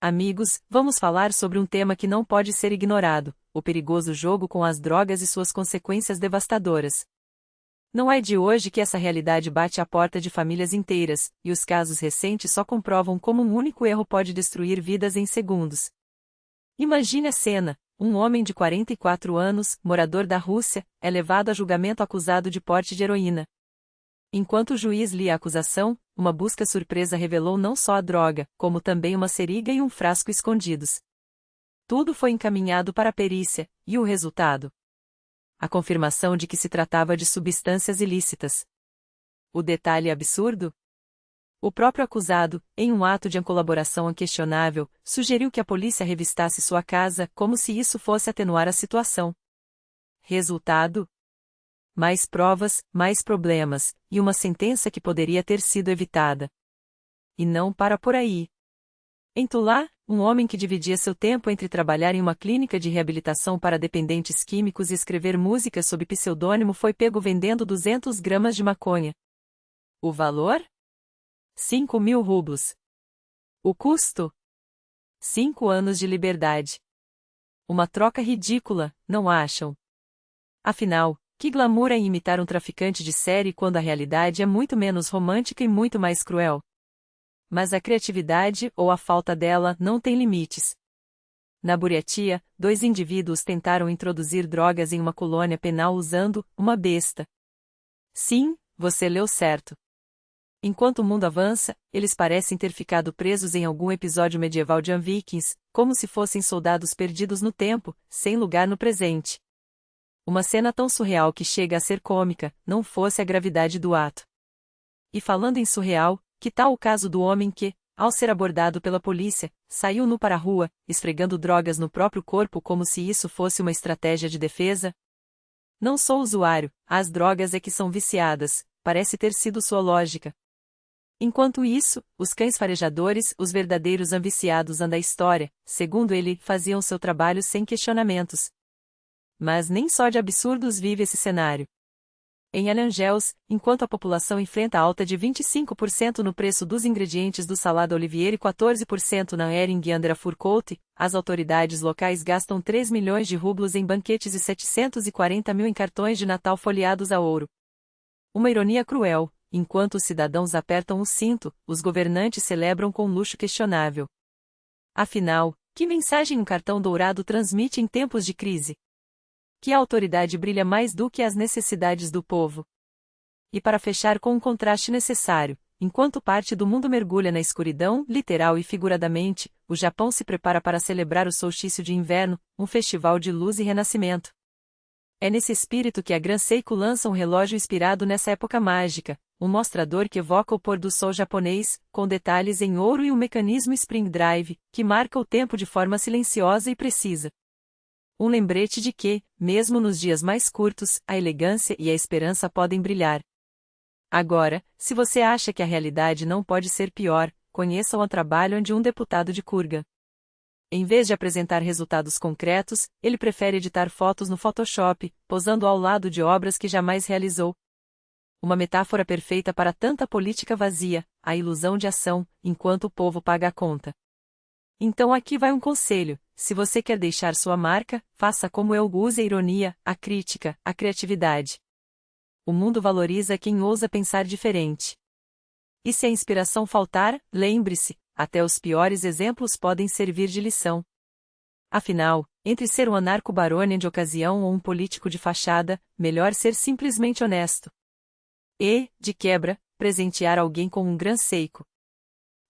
Amigos, vamos falar sobre um tema que não pode ser ignorado: o perigoso jogo com as drogas e suas consequências devastadoras. Não é de hoje que essa realidade bate à porta de famílias inteiras, e os casos recentes só comprovam como um único erro pode destruir vidas em segundos. Imagine a cena: um homem de 44 anos, morador da Rússia, é levado a julgamento acusado de porte de heroína. Enquanto o juiz lia a acusação, uma busca surpresa revelou não só a droga, como também uma seringa e um frasco escondidos. Tudo foi encaminhado para a perícia, e o resultado? A confirmação de que se tratava de substâncias ilícitas. O detalhe absurdo? O próprio acusado, em um ato de colaboração inquestionável, sugeriu que a polícia revistasse sua casa, como se isso fosse atenuar a situação. Resultado? Mais provas, mais problemas, e uma sentença que poderia ter sido evitada. E não para por aí. Em Tula, um homem que dividia seu tempo entre trabalhar em uma clínica de reabilitação para dependentes químicos e escrever músicas sob pseudônimo foi pego vendendo 200 gramas de maconha. O valor? 5.000 rublos. O custo? 5 anos de liberdade. Uma troca ridícula, não acham? Afinal, que glamour é imitar um traficante de série quando a realidade é muito menos romântica e muito mais cruel? Mas a criatividade, ou a falta dela, não tem limites. Na Buryatia, 2 indivíduos tentaram introduzir drogas em uma colônia penal usando uma besta. Sim, você leu certo. Enquanto o mundo avança, eles parecem ter ficado presos em algum episódio medieval de Vikings, como se fossem soldados perdidos no tempo, sem lugar no presente. Uma cena tão surreal que chega a ser cômica, não fosse a gravidade do ato. E falando em surreal, que tal o caso do homem que, ao ser abordado pela polícia, saiu nu para a rua, esfregando drogas no próprio corpo como se isso fosse uma estratégia de defesa? Não sou usuário, as drogas é que são viciadas, parece ter sido sua lógica. Enquanto isso, os cães farejadores, os verdadeiros ambiciados da história, segundo ele, faziam seu trabalho sem questionamentos. Mas nem só de absurdos vive esse cenário. Em Alangels, enquanto a população enfrenta alta de 25% no preço dos ingredientes do salada Olivier e 14% na Hering Andra Furcote, as autoridades locais gastam 3 milhões de rublos em banquetes e 740 mil em cartões de Natal folheados a ouro. Uma ironia cruel: enquanto os cidadãos apertam o cinto, os governantes celebram com luxo questionável. Afinal, que mensagem um cartão dourado transmite em tempos de crise? Que a autoridade brilha mais do que as necessidades do povo. E para fechar com um contraste necessário, enquanto parte do mundo mergulha na escuridão, literal e figuradamente, o Japão se prepara para celebrar o solstício de inverno, um festival de luz e renascimento. É nesse espírito que a Gran Seiko lança um relógio inspirado nessa época mágica, um mostrador que evoca o pôr do sol japonês, com detalhes em ouro e um mecanismo Spring Drive, que marca o tempo de forma silenciosa e precisa. Um lembrete de que, mesmo nos dias mais curtos, a elegância e a esperança podem brilhar. Agora, se você acha que a realidade não pode ser pior, conheça o trabalho de um deputado de Kurgan. Em vez de apresentar resultados concretos, ele prefere editar fotos no Photoshop, posando ao lado de obras que jamais realizou. Uma metáfora perfeita para tanta política vazia, a ilusão de ação, enquanto o povo paga a conta. Então aqui vai um conselho: se você quer deixar sua marca, faça como eu, use a ironia, a crítica, a criatividade. O mundo valoriza quem ousa pensar diferente. E se a inspiração faltar, lembre-se, até os piores exemplos podem servir de lição. Afinal, entre ser um anarco-barônia de ocasião ou um político de fachada, melhor ser simplesmente honesto. E, de quebra, presentear alguém com um Gran Seiko.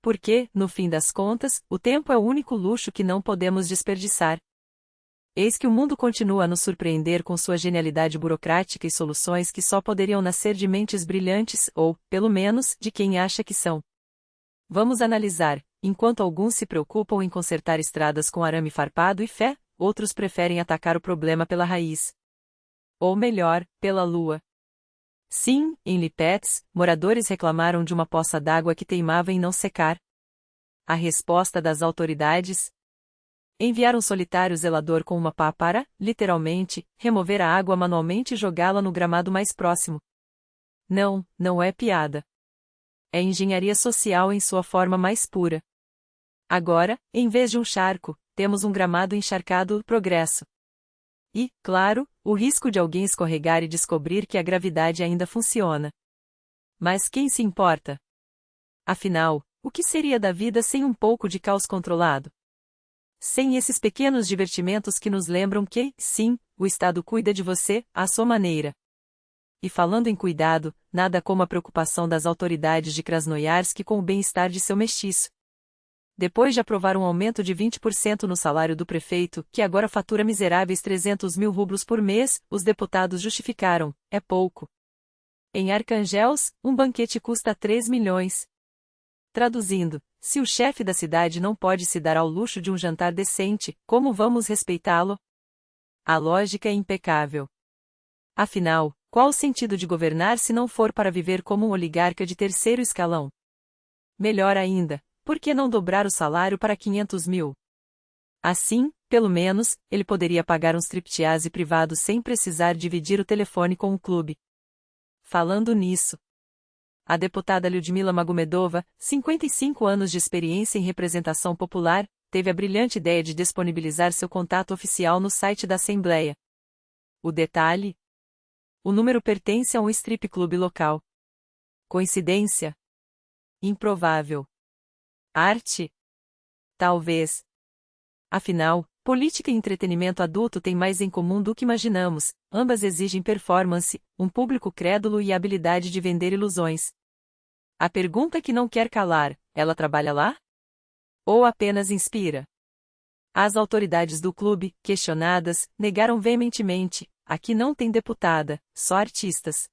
Porque, no fim das contas, o tempo é o único luxo que não podemos desperdiçar. Eis que o mundo continua a nos surpreender com sua genialidade burocrática e soluções que só poderiam nascer de mentes brilhantes, ou, pelo menos, de quem acha que são. Vamos analisar: enquanto alguns se preocupam em consertar estradas com arame farpado e fé, outros preferem atacar o problema pela raiz. Ou melhor, pela lua. Sim, em Lipetsk, moradores reclamaram de uma poça d'água que teimava em não secar. A resposta das autoridades? Enviar um solitário zelador com uma pá para, literalmente, remover a água manualmente e jogá-la no gramado mais próximo. Não, não é piada. É engenharia social em sua forma mais pura. Agora, em vez de um charco, temos um gramado encharcado, progresso. E, claro, o risco de alguém escorregar e descobrir que a gravidade ainda funciona. Mas quem se importa? Afinal, o que seria da vida sem um pouco de caos controlado? Sem esses pequenos divertimentos que nos lembram que, sim, o Estado cuida de você, à sua maneira. E falando em cuidado, nada como a preocupação das autoridades de Krasnoyarsk com o bem-estar de seu mestiço. Depois de aprovar um aumento de 20% no salário do prefeito, que agora fatura miseráveis 300 mil rublos por mês, os deputados justificaram: é pouco. Em Arcangels, um banquete custa 3 milhões. Traduzindo, se o chefe da cidade não pode se dar ao luxo de um jantar decente, como vamos respeitá-lo? A lógica é impecável. Afinal, qual o sentido de governar se não for para viver como um oligarca de terceiro escalão? Melhor ainda, por que não dobrar o salário para 500 mil? Assim, pelo menos, ele poderia pagar um striptease privado sem precisar dividir o telefone com o clube. Falando nisso, a deputada Lyudmila Magomedova, 55 anos de experiência em representação popular, teve a brilhante ideia de disponibilizar seu contato oficial no site da Assembleia. O detalhe? O número pertence a um strip clube local. Coincidência? Improvável. Arte? Talvez. Afinal, política e entretenimento adulto têm mais em comum do que imaginamos, ambas exigem performance, um público crédulo e a habilidade de vender ilusões. A pergunta que não quer calar: ela trabalha lá? Ou apenas inspira? As autoridades do clube, questionadas, negaram veementemente: aqui não tem deputada, só artistas.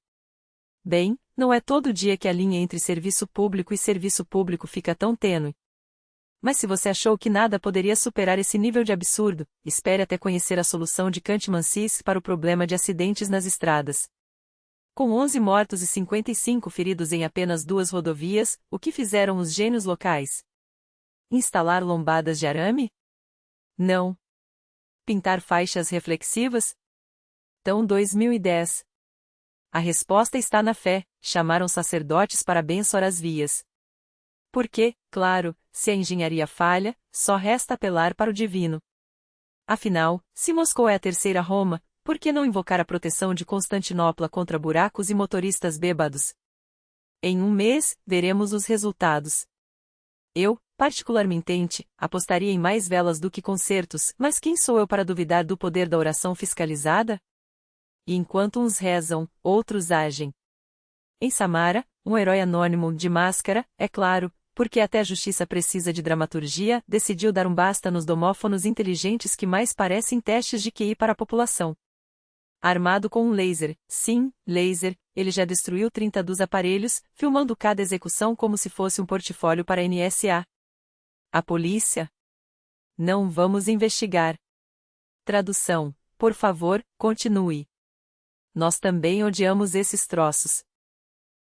Bem, não é todo dia que a linha entre serviço público fica tão tênue. Mas se você achou que nada poderia superar esse nível de absurdo, espere até conhecer a solução de Kant-Mansis para o problema de acidentes nas estradas. Com 11 mortos e 55 feridos em apenas 2 rodovias, o que fizeram os gênios locais? Instalar lombadas de arame? Não. Pintar faixas reflexivas? Então 2010. A resposta está na fé: chamaram sacerdotes para abençoar as vias. Porque, claro, se a engenharia falha, só resta apelar para o divino. Afinal, se Moscou é a terceira Roma, por que não invocar a proteção de Constantinopla contra buracos e motoristas bêbados? Em um mês, veremos os resultados. Eu, particularmente, apostaria em mais velas do que concertos, mas quem sou eu para duvidar do poder da oração fiscalizada? E enquanto uns rezam, outros agem. Em Samara, um herói anônimo, de máscara, é claro, porque até a justiça precisa de dramaturgia, decidiu dar um basta nos domófonos inteligentes que mais parecem testes de QI para a população. Armado com um laser, sim, laser, ele já destruiu 30 dos aparelhos, filmando cada execução como se fosse um portfólio para a NSA. A polícia? Não vamos investigar. Tradução: por favor, continue. Nós também odiamos esses troços.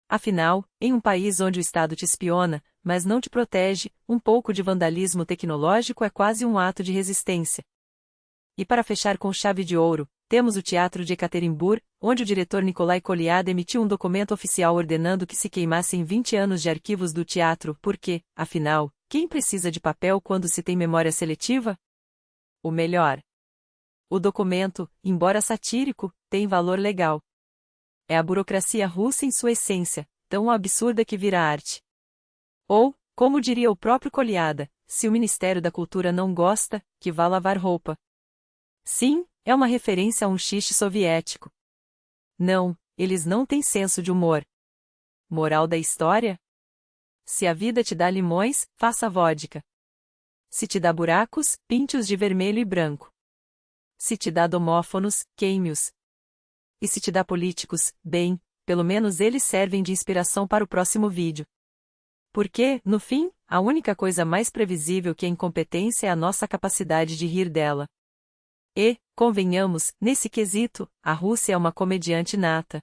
Afinal, em um país onde o Estado te espiona, mas não te protege, um pouco de vandalismo tecnológico é quase um ato de resistência. E para fechar com chave de ouro, temos o Teatro de Ekaterimburg, onde o diretor Nikolai Kolyada emitiu um documento oficial ordenando que se queimassem 20 anos de arquivos do teatro, porque, afinal, quem precisa de papel quando se tem memória seletiva? O melhor. O documento, embora satírico, tem valor legal. É a burocracia russa em sua essência, tão absurda que vira arte. Ou, como diria o próprio Kolyada, se o Ministério da Cultura não gosta, que vá lavar roupa. Sim, é uma referência a um xiste soviético. Não, eles não têm senso de humor. Moral da história? Se a vida te dá limões, faça vodka. Se te dá buracos, pinte-os de vermelho e branco. Se te dá domófonos, queime-os. E se te dá políticos, bem, pelo menos eles servem de inspiração para o próximo vídeo. Porque, no fim, a única coisa mais previsível que a incompetência é a nossa capacidade de rir dela. E, convenhamos, nesse quesito, a Rússia é uma comediante nata.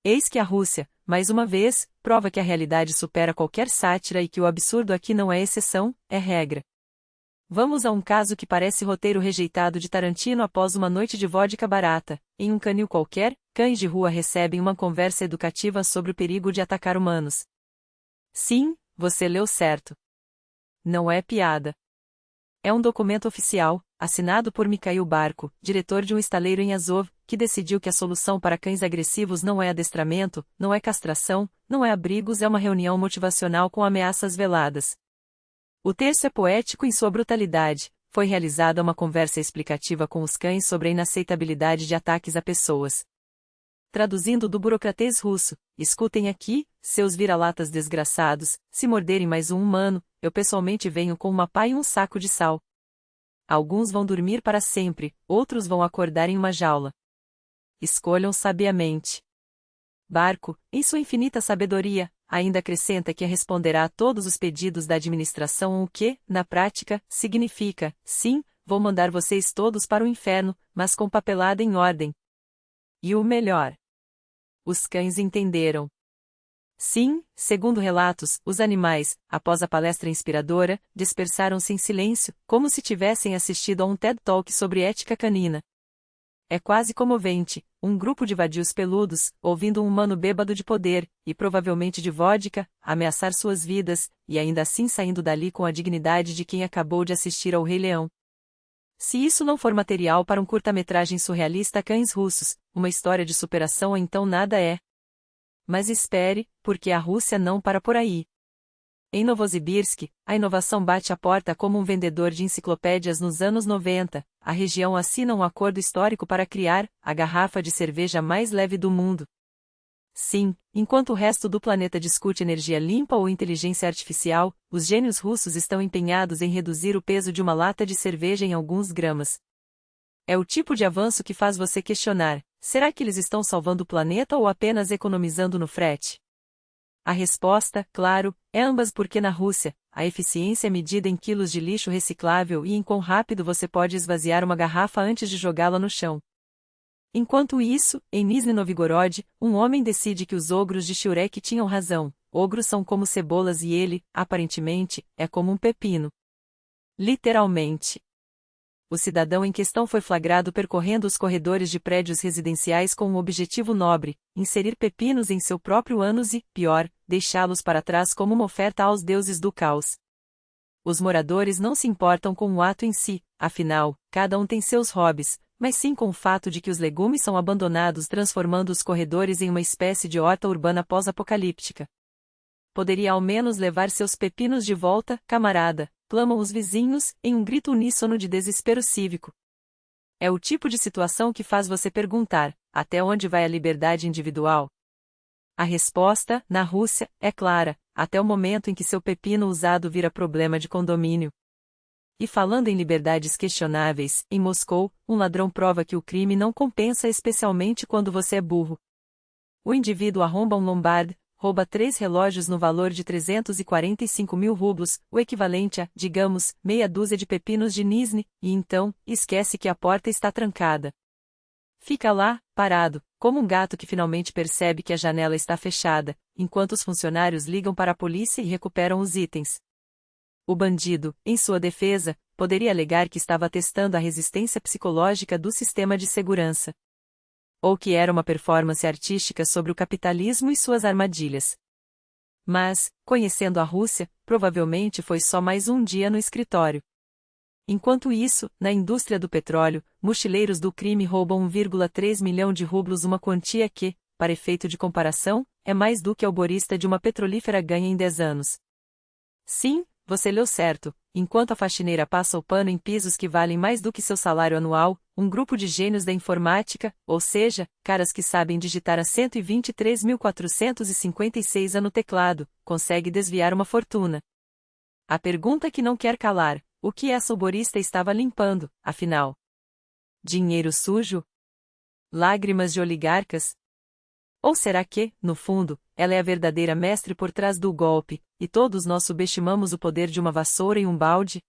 Eis que a Rússia, mais uma vez, prova que a realidade supera qualquer sátira e que o absurdo aqui não é exceção, é regra. Vamos a um caso que parece roteiro rejeitado de Tarantino após uma noite de vodka barata. Em um canil qualquer, cães de rua recebem uma conversa educativa sobre o perigo de atacar humanos. Sim, você leu certo. Não é piada. É um documento oficial, assinado por Mikhail Barko, diretor de um estaleiro em Azov, que decidiu que a solução para cães agressivos não é adestramento, não é castração, não é abrigos, é uma reunião motivacional com ameaças veladas. O texto é poético em sua brutalidade. Foi realizada uma conversa explicativa com os cães sobre a inaceitabilidade de ataques a pessoas. Traduzindo do burocratês russo, escutem aqui, seus vira-latas desgraçados, se morderem mais um humano, eu pessoalmente venho com uma pá e um saco de sal. Alguns vão dormir para sempre, outros vão acordar em uma jaula. Escolham sabiamente. Barko, em sua infinita sabedoria, ainda acrescenta que responderá a todos os pedidos da administração, o que, na prática, significa, sim, vou mandar vocês todos para o inferno, mas com papelada em ordem. E o melhor. Os cães entenderam. Sim, segundo relatos, os animais, após a palestra inspiradora, dispersaram-se em silêncio, como se tivessem assistido a um TED Talk sobre ética canina. É quase comovente, um grupo de vadios peludos, ouvindo um humano bêbado de poder, e provavelmente de vodka, ameaçar suas vidas, e ainda assim saindo dali com a dignidade de quem acabou de assistir ao Rei Leão. Se isso não for material para um curta-metragem surrealista Cães Russos, uma história de superação, então nada é. Mas espere, porque a Rússia não para por aí. Em Novosibirsk, a inovação bate a porta como um vendedor de enciclopédias nos anos 90, a região assina um acordo histórico para criar a garrafa de cerveja mais leve do mundo. Sim, enquanto o resto do planeta discute energia limpa ou inteligência artificial, os gênios russos estão empenhados em reduzir o peso de uma lata de cerveja em alguns gramas. É o tipo de avanço que faz você questionar: será que eles estão salvando o planeta ou apenas economizando no frete? A resposta, claro, é ambas, porque na Rússia, a eficiência é medida em quilos de lixo reciclável e em quão rápido você pode esvaziar uma garrafa antes de jogá-la no chão. Enquanto isso, em Nizhny Novgorod, um homem decide que os ogros de Shurek tinham razão. Ogros são como cebolas e ele, aparentemente, é como um pepino. Literalmente. O cidadão em questão foi flagrado percorrendo os corredores de prédios residenciais com um objetivo nobre: inserir pepinos em seu próprio ânus e, pior, deixá-los para trás como uma oferta aos deuses do caos. Os moradores não se importam com o ato em si, afinal, cada um tem seus hobbies, mas sim com o fato de que os legumes são abandonados, transformando os corredores em uma espécie de horta urbana pós-apocalíptica. Poderia ao menos levar seus pepinos de volta, camarada, clamam os vizinhos, em um grito uníssono de desespero cívico. É o tipo de situação que faz você perguntar: até onde vai a liberdade individual? A resposta, na Rússia, é clara: até o momento em que seu pepino usado vira problema de condomínio. E falando em liberdades questionáveis, em Moscou, um ladrão prova que o crime não compensa, especialmente quando você é burro. O indivíduo arromba um Lombard, rouba 3 relógios no valor de 345 mil rublos, o equivalente a, digamos, meia dúzia de pepinos de Nizhny, e então, esquece que a porta está trancada. Fica lá, parado, como um gato que finalmente percebe que a janela está fechada, enquanto os funcionários ligam para a polícia e recuperam os itens. O bandido, em sua defesa, poderia alegar que estava testando a resistência psicológica do sistema de segurança. Ou que era uma performance artística sobre o capitalismo e suas armadilhas. Mas, conhecendo a Rússia, provavelmente foi só mais um dia no escritório. Enquanto isso, na indústria do petróleo, mochileiros do crime roubam 1,3 milhão de rublos, uma quantia que, para efeito de comparação, é mais do que o alborista de uma petrolífera ganha em 10 anos. Sim, você leu certo. Enquanto a faxineira passa o pano em pisos que valem mais do que seu salário anual, um grupo de gênios da informática, ou seja, caras que sabem digitar a 123.456 no teclado, consegue desviar uma fortuna. A pergunta que não quer calar: o que essa alborista estava limpando, afinal? Dinheiro sujo? Lágrimas de oligarcas? Ou será que, no fundo, ela é a verdadeira mestre por trás do golpe, e todos nós subestimamos o poder de uma vassoura e um balde?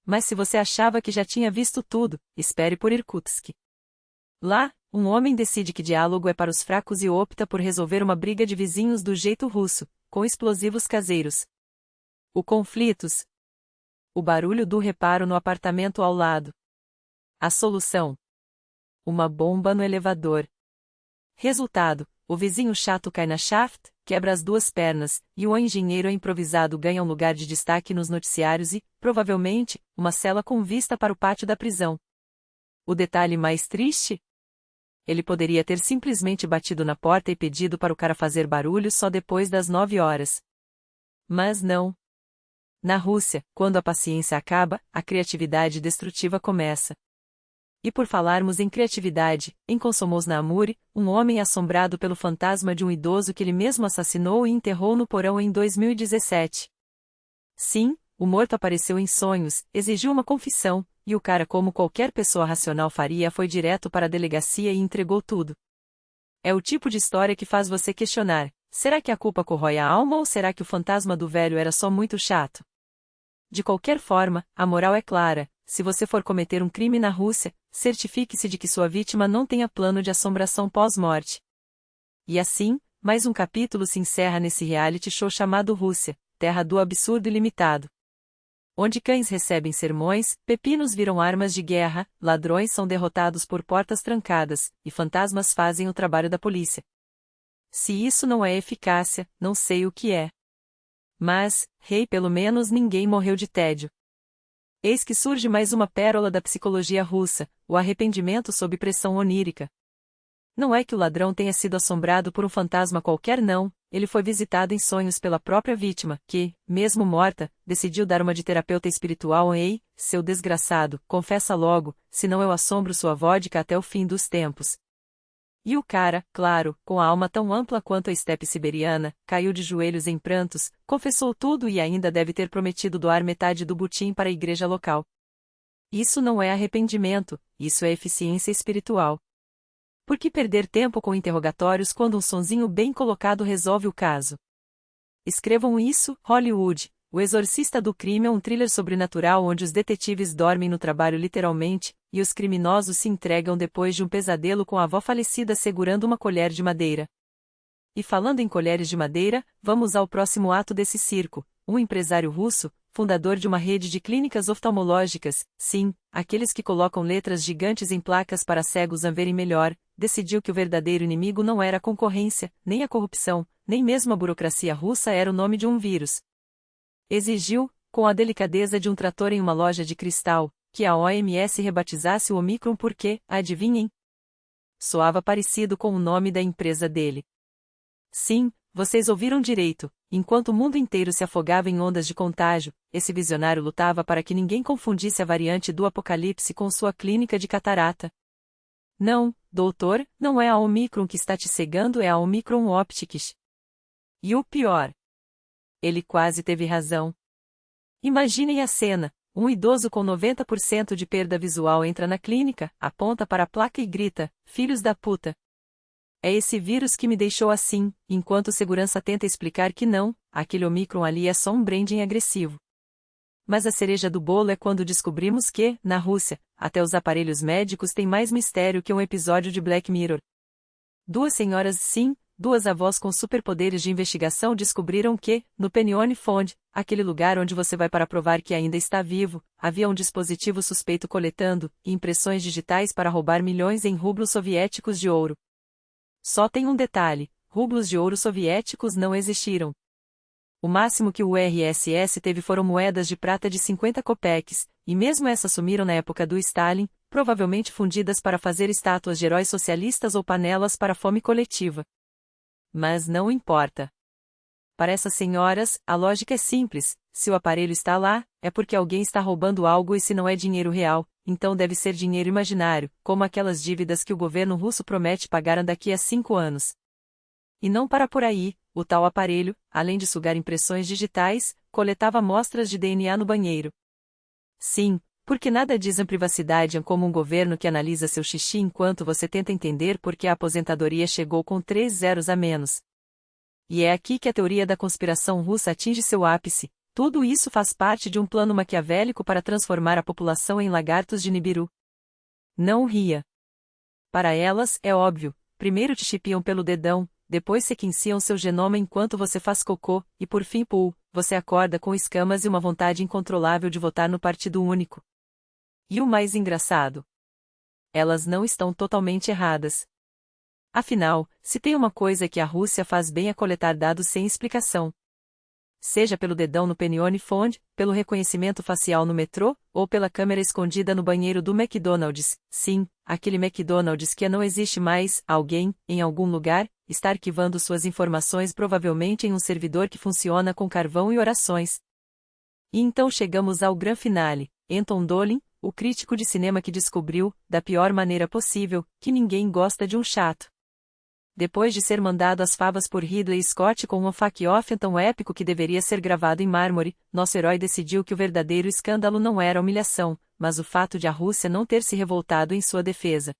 Mas se você achava que já tinha visto tudo, espere por Irkutsk. Lá, um homem decide que diálogo é para os fracos e opta por resolver uma briga de vizinhos do jeito russo, com explosivos caseiros. O conflitos. O barulho do reparo no apartamento ao lado. A solução: uma bomba no elevador. Resultado: o vizinho chato cai na shaft, quebra as duas pernas, e o engenheiro improvisado ganha um lugar de destaque nos noticiários e, provavelmente, uma cela com vista para o pátio da prisão. O detalhe mais triste? Ele poderia ter simplesmente batido na porta e pedido para o cara fazer barulho só depois das 9 horas. Mas não. Na Rússia, quando a paciência acaba, a criatividade destrutiva começa. E por falarmos em criatividade, em Komsomolsk-na-Amur, um homem assombrado pelo fantasma de um idoso que ele mesmo assassinou e enterrou no porão em 2017. Sim, o morto apareceu em sonhos, exigiu uma confissão, e o cara, como qualquer pessoa racional faria, foi direto para a delegacia e entregou tudo. É o tipo de história que faz você questionar: será que a culpa corrói a alma ou será que o fantasma do velho era só muito chato? De qualquer forma, a moral é clara: se você for cometer um crime na Rússia, certifique-se de que sua vítima não tenha plano de assombração pós-morte. E assim, mais um capítulo se encerra nesse reality show chamado Rússia, terra do absurdo ilimitado. Onde cães recebem sermões, pepinos viram armas de guerra, ladrões são derrotados por portas trancadas, e fantasmas fazem o trabalho da polícia. Se isso não é eficácia, não sei o que é. Mas, pelo menos ninguém morreu de tédio. Eis que surge mais uma pérola da psicologia russa, o arrependimento sob pressão onírica. Não é que o ladrão tenha sido assombrado por um fantasma qualquer, não, ele foi visitado em sonhos pela própria vítima, que, mesmo morta, decidiu dar uma de terapeuta espiritual. Ei, seu desgraçado, confessa logo, senão eu assombro sua vodka até o fim dos tempos. E o cara, claro, com a alma tão ampla quanto a estepe siberiana, caiu de joelhos em prantos, confessou tudo e ainda deve ter prometido doar metade do butim para a igreja local. Isso não é arrependimento, isso é eficiência espiritual. Por que perder tempo com interrogatórios quando um sonzinho bem colocado resolve o caso? Escrevam isso, Hollywood. O Exorcista do Crime é um thriller sobrenatural onde os detetives dormem no trabalho literalmente, e os criminosos se entregam depois de um pesadelo com a avó falecida segurando uma colher de madeira. E falando em colheres de madeira, vamos ao próximo ato desse circo. Um empresário russo, fundador de uma rede de clínicas oftalmológicas, sim, aqueles que colocam letras gigantes em placas para cegos verem melhor, decidiu que o verdadeiro inimigo não era a concorrência, nem a corrupção, nem mesmo a burocracia russa era o nome de um vírus. Exigiu, com a delicadeza de um trator em uma loja de cristal, que a OMS rebatizasse o Omicron porque, adivinhem? Soava parecido com o nome da empresa dele. Sim, vocês ouviram direito, enquanto o mundo inteiro se afogava em ondas de contágio, esse visionário lutava para que ninguém confundisse a variante do apocalipse com sua clínica de catarata. Não, doutor, não é a Omicron que está te cegando, é a Omicron Optics. E o pior. Ele quase teve razão. Imaginem a cena: um idoso com 90% de perda visual entra na clínica, aponta para a placa e grita: filhos da puta. É esse vírus que me deixou assim, enquanto o segurança tenta explicar que não, aquele Omicron ali é só um branding agressivo. Mas a cereja do bolo é quando descobrimos que, na Rússia, até os aparelhos médicos têm mais mistério que um episódio de Black Mirror. Duas senhoras, sim, duas avós com superpoderes de investigação descobriram que, no Penione Fund, aquele lugar onde você vai para provar que ainda está vivo, havia um dispositivo suspeito coletando impressões digitais para roubar milhões em rublos soviéticos de ouro. Só tem um detalhe: rublos de ouro soviéticos não existiram. O máximo que o URSS teve foram moedas de prata de 50 kopecks, e mesmo essas sumiram na época do Stalin, provavelmente fundidas para fazer estátuas de heróis socialistas ou panelas para fome coletiva. Mas não importa. Para essas senhoras, a lógica é simples: se o aparelho está lá, é porque alguém está roubando algo, e se não é dinheiro real, então deve ser dinheiro imaginário, como aquelas dívidas que o governo russo promete pagar daqui a 5 anos. E não para por aí, o tal aparelho, além de sugar impressões digitais, coletava amostras de DNA no banheiro. Sim, porque nada diz a privacidade como um governo que analisa seu xixi enquanto você tenta entender por que a aposentadoria chegou com 3 zeros a menos. E é aqui que a teoria da conspiração russa atinge seu ápice: tudo isso faz parte de um plano maquiavélico para transformar a população em lagartos de Nibiru. Não ria. Para elas, é óbvio: primeiro te chipiam pelo dedão, depois sequenciam seu genoma enquanto você faz cocô, e por fim, você acorda com escamas e uma vontade incontrolável de votar no Partido Único. E o mais engraçado? Elas não estão totalmente erradas. Afinal, se tem uma coisa que a Rússia faz bem é coletar dados sem explicação. Seja pelo dedão no Penione Fond, pelo reconhecimento facial no metrô, ou pela câmera escondida no banheiro do McDonald's. Sim, aquele McDonald's que não existe mais, alguém, em algum lugar, está arquivando suas informações provavelmente em um servidor que funciona com carvão e orações. E então chegamos ao grande finale, Anton Dolin, o crítico de cinema que descobriu, da pior maneira possível, que ninguém gosta de um chato. Depois de ser mandado às favas por Ridley Scott com um face-off tão épico que deveria ser gravado em mármore, nosso herói decidiu que o verdadeiro escândalo não era a humilhação, mas o fato de a Rússia não ter se revoltado em sua defesa.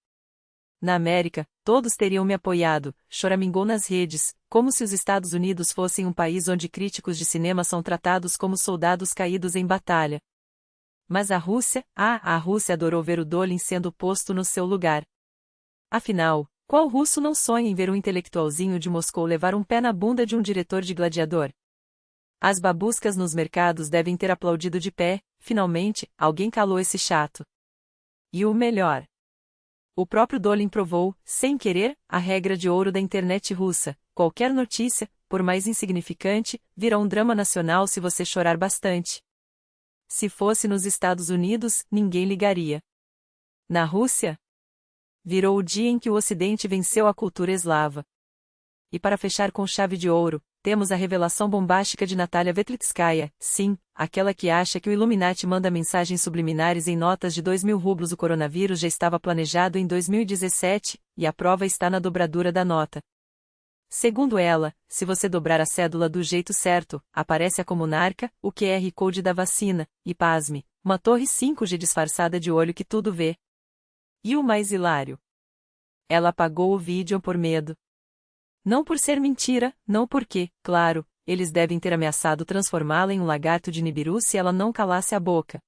Na América, todos teriam me apoiado, choramingou nas redes, como se os Estados Unidos fossem um país onde críticos de cinema são tratados como soldados caídos em batalha. Mas a Rússia adorou ver o Dolin sendo posto no seu lugar. Afinal, qual russo não sonha em ver um intelectualzinho de Moscou levar um pé na bunda de um diretor de Gladiador? As babuscas nos mercados devem ter aplaudido de pé, finalmente, alguém calou esse chato. E o melhor. O próprio Dolin provou, sem querer, a regra de ouro da internet russa: qualquer notícia, por mais insignificante, virá um drama nacional se você chorar bastante. Se fosse nos Estados Unidos, ninguém ligaria. Na Rússia? Virou o dia em que o Ocidente venceu a cultura eslava. E para fechar com chave de ouro, temos a revelação bombástica de Natalia Vetlitskaya, sim, aquela que acha que o Illuminati manda mensagens subliminares em notas de 2.000 rublos. O coronavírus já estava planejado em 2017, e a prova está na dobradura da nota. Segundo ela, se você dobrar a cédula do jeito certo, aparece a comunarca, o QR Code da vacina, e pasme, uma torre 5G disfarçada de olho que tudo vê. E o mais hilário? Ela apagou o vídeo por medo. Não por ser mentira, não porque, claro, eles devem ter ameaçado transformá-la em um lagarto de Nibiru se ela não calasse a boca.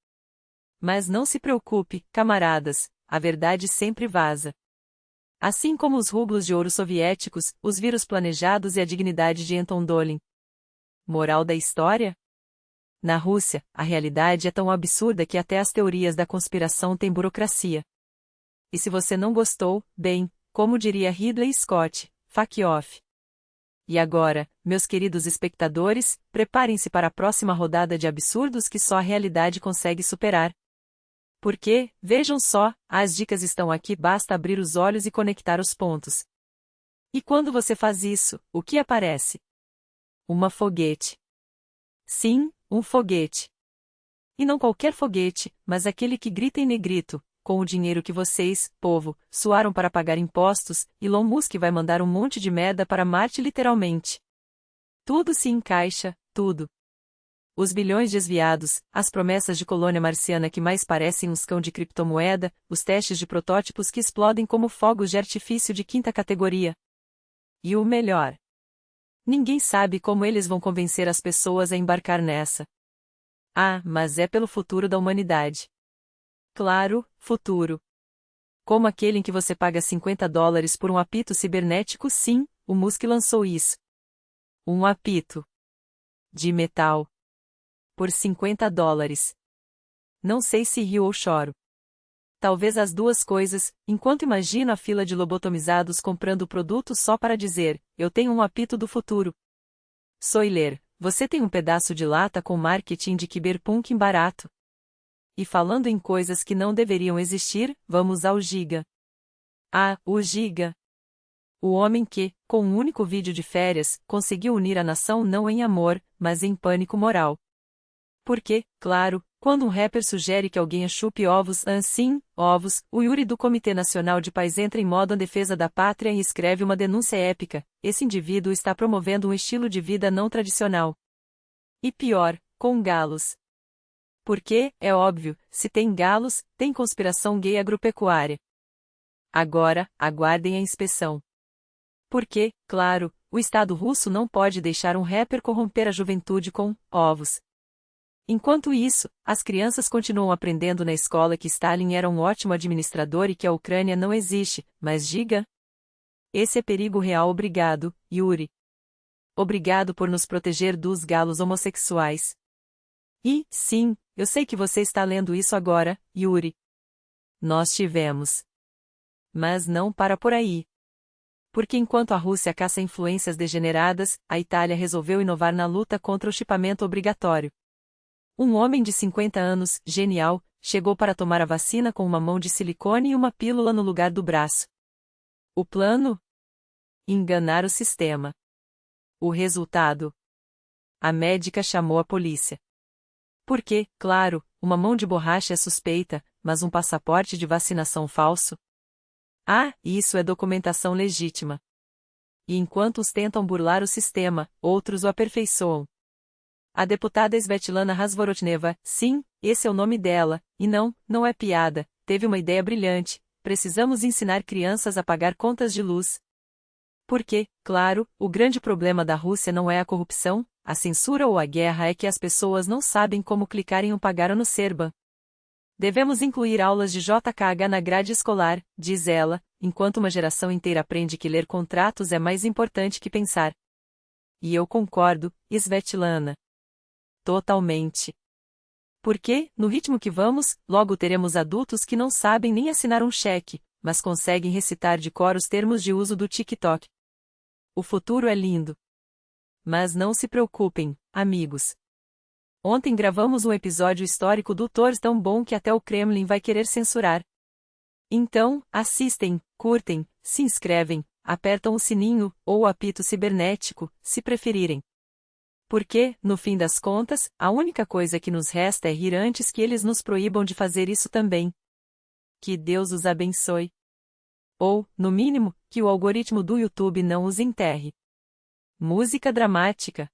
Mas não se preocupe, camaradas, a verdade sempre vaza. Assim como os rublos de ouro soviéticos, os vírus planejados e a dignidade de Anton Dolin. Moral da história? Na Rússia, a realidade é tão absurda que até as teorias da conspiração têm burocracia. E se você não gostou, bem, como diria Ridley Scott, fuck off. E agora, meus queridos espectadores, preparem-se para a próxima rodada de absurdos que só a realidade consegue superar. Porque, vejam só, as dicas estão aqui, basta abrir os olhos e conectar os pontos. E quando você faz isso, o que aparece? Uma foguete. Sim, um foguete. E não qualquer foguete, mas aquele que grita em negrito: com o dinheiro que vocês, povo, suaram para pagar impostos, Elon Musk vai mandar um monte de merda para Marte literalmente. Tudo se encaixa, tudo. Os bilhões desviados, as promessas de colônia marciana que mais parecem uns cão de criptomoeda, os testes de protótipos que explodem como fogos de artifício de quinta categoria. E o melhor: ninguém sabe como eles vão convencer as pessoas a embarcar nessa. Ah, mas é pelo futuro da humanidade. Claro, futuro. Como aquele em que você paga $50 por um apito cibernético. Sim, o Musk lançou isso. Um apito. De metal. Por $50. Não sei se rio ou choro. Talvez as duas coisas, enquanto imagino a fila de lobotomizados comprando o produto só para dizer: eu tenho um apito do futuro. Soiler, você tem um pedaço de lata com marketing de cyberpunk barato. E falando em coisas que não deveriam existir, vamos ao Giga. Ah, o Giga. O homem que, com um único vídeo de férias, conseguiu unir a nação não em amor, mas em pânico moral. Porque, claro, quando um rapper sugere que alguém chupe ovos, sim, ovos, o Yuri do Comitê Nacional de Paz entra em modo em defesa da pátria e escreve uma denúncia épica: esse indivíduo está promovendo um estilo de vida não tradicional. E pior, com galos. Porque, é óbvio, se tem galos, tem conspiração gay agropecuária. Agora, aguardem a inspeção. Porque, claro, o Estado russo não pode deixar um rapper corromper a juventude com ovos. Enquanto isso, as crianças continuam aprendendo na escola que Stalin era um ótimo administrador e que a Ucrânia não existe, mas diga. Esse é perigo real. Obrigado, Yuri. Obrigado por nos proteger dos galos homossexuais. E, sim, eu sei que você está lendo isso agora, Yuri. Nós tivemos. Mas não para por aí. Porque enquanto a Rússia caça influências degeneradas, a Itália resolveu inovar na luta contra o chipamento obrigatório. Um homem de 50 anos, genial, chegou para tomar a vacina com uma mão de silicone e uma pílula no lugar do braço. O plano? Enganar o sistema. O resultado? A médica chamou a polícia. Porque, claro, uma mão de borracha é suspeita, mas um passaporte de vacinação falso? Ah, isso é documentação legítima. E enquanto uns tentam burlar o sistema, outros o aperfeiçoam. A deputada Svetlana Razvorotneva, sim, esse é o nome dela, e não é piada, teve uma ideia brilhante: precisamos ensinar crianças a pagar contas de luz. Porque, claro, o grande problema da Rússia não é a corrupção, a censura ou a guerra, é que as pessoas não sabem como clicar em um pagar no Serban. Devemos incluir aulas de JKH na grade escolar, diz ela, enquanto uma geração inteira aprende que ler contratos é mais importante que pensar. E eu concordo, Svetlana. Totalmente. Porque, no ritmo que vamos, logo teremos adultos que não sabem nem assinar um cheque, mas conseguem recitar de cor os termos de uso do TikTok. O futuro é lindo. Mas não se preocupem, amigos. Ontem gravamos um episódio histórico do Thor tão bom que até o Kremlin vai querer censurar. Então, assistem, curtem, se inscrevem, apertam o sininho, ou o apito cibernético, se preferirem. Porque, no fim das contas, a única coisa que nos resta é rir antes que eles nos proíbam de fazer isso também. Que Deus os abençoe. Ou, no mínimo, que o algoritmo do YouTube não os enterre. Música dramática.